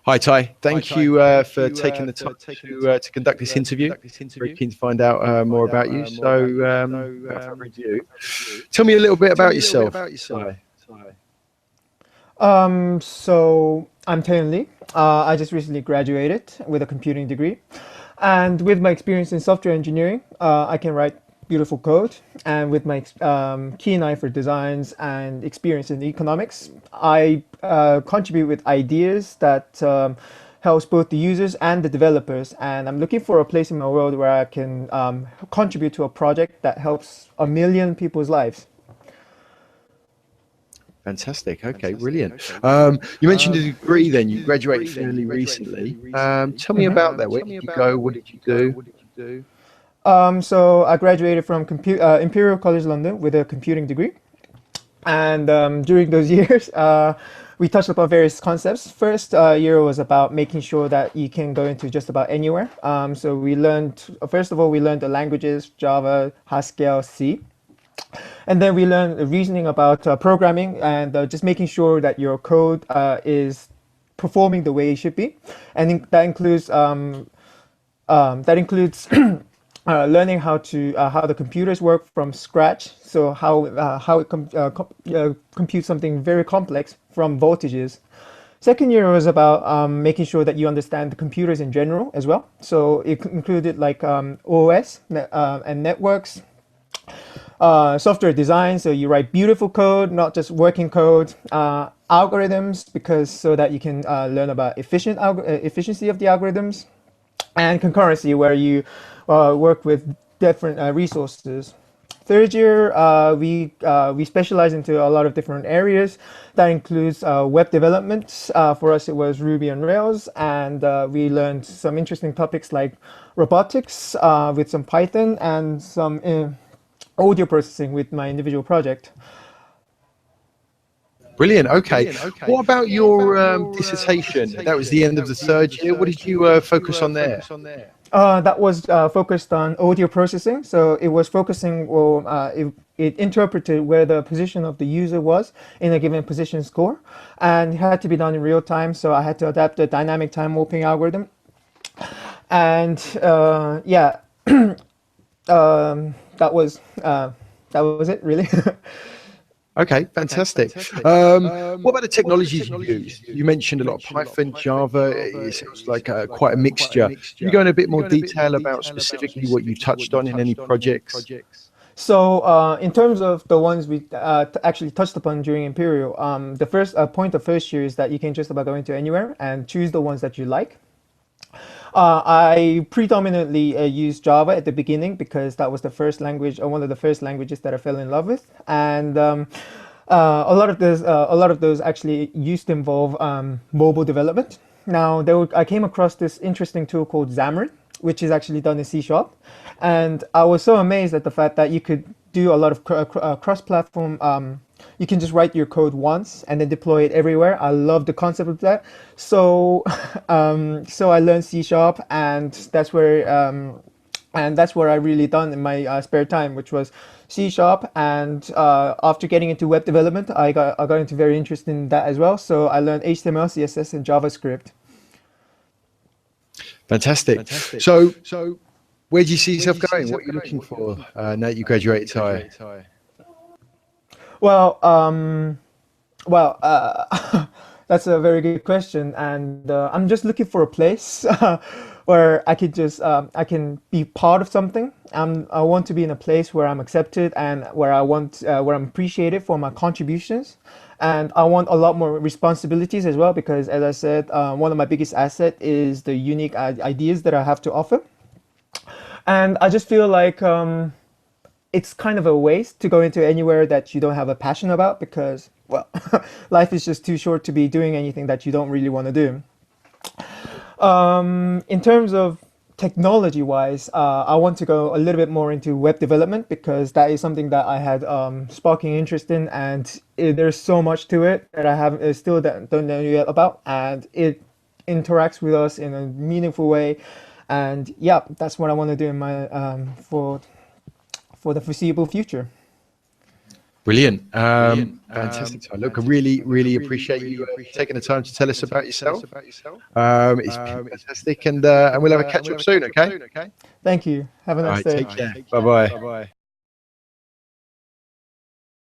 Hi, Ty. Thank you for taking the time to conduct this interview. Very keen to find out more about you. So, without further ado, tell me a little bit about yourself, Ty. So I'm TELE. I just recently graduated with a computing degree, and with my experience in software engineering, I can write beautiful code. And with my keen eye for designs and experience in economics, I contribute with ideas that helps both the users and the developers. And I'm looking for a place in my world where I can contribute to a project that helps a million people's lives. Fantastic. Okay, brilliant. You mentioned a degree then. You graduated fairly recently. Tell me about that. Where did you go? What did you do? So I graduated from Imperial College London with a computing degree. And during those years, we touched upon various concepts. First year was about making sure that you can go into just about anywhere. So we learned, first of all, we learned the languages, Java, Haskell, C. And then we learned the reasoning about programming and just making sure that your code is performing the way it should be. And that includes learning how the computers work from scratch. So how it computes something very complex from voltages. Second year was about making sure that you understand the computers in general as well. So it included like OS and networks, software design. So you write beautiful code, not just working code. Algorithms, because so that you can learn about efficiency of the algorithms, and concurrency, where you work with different resources. Third year, we specialize into a lot of different areas. That includes web development. For us, it was Ruby on Rails, and we learned some interesting topics like robotics with some Python and some audio processing with my individual project. Brilliant. Okay. What about your dissertation? That was the end of the third year. What did you focus on there? That was focused on audio processing. So it was focusing, well, it interpreted where the position of the user was in a given position score. And it had to be done in real time. So I had to adapt the dynamic time warping algorithm. And yeah, that was it really. Okay, fantastic. What about the technologies you use? You mentioned a lot of Python, Java. It sounds like quite a mixture. Can you go in a bit more detail about specifically what you touched on in any projects? So, in terms of the ones we actually touched upon during Imperial, the first point of first year is that you can just about go into anywhere and choose the ones that you like. I predominantly used Java at the beginning because that was the first language, or one of the first languages that I fell in love with, and a lot of those actually used to involve mobile development. Now, I came across this interesting tool called Xamarin, which is actually done in C Sharp, and I was so amazed at the fact that you could do a lot of cross-platform. You can just write your code once and then deploy it everywhere. I love the concept of that. So, so I learned C Sharp, and that's what I really done in my spare time, which was C Sharp. And after getting into web development, I got into very interested in that as well. So I learned HTML, CSS, and JavaScript. Fantastic. So, where do you see yourself going? What are you looking for now that you graduated, Ty? Well, that's a very good question, and I'm just looking for a place where I can be part of something. I want to be in a place where I'm accepted and where I'm appreciated for my contributions, and I want a lot more responsibilities as well because, as I said, one of my biggest asset is the unique ideas that I have to offer, and I just feel like it's kind of a waste to go into anywhere that you don't have a passion about because, well, life is just too short to be doing anything that you don't really want to do. In terms of technology wise, I want to go a little bit more into web development because that is something that I had sparking interest in, and there's so much to it that I have still don't know yet about, and it interacts with us in a meaningful way. And yeah, that's what I want to do in my for the foreseeable future. Brilliant. Fantastic. So look, I really appreciate you taking the time to tell us about yourself. It's been fantastic, and we'll have a catch up soon. Okay. Thank you. Have a All nice right. day. Take care. Bye bye.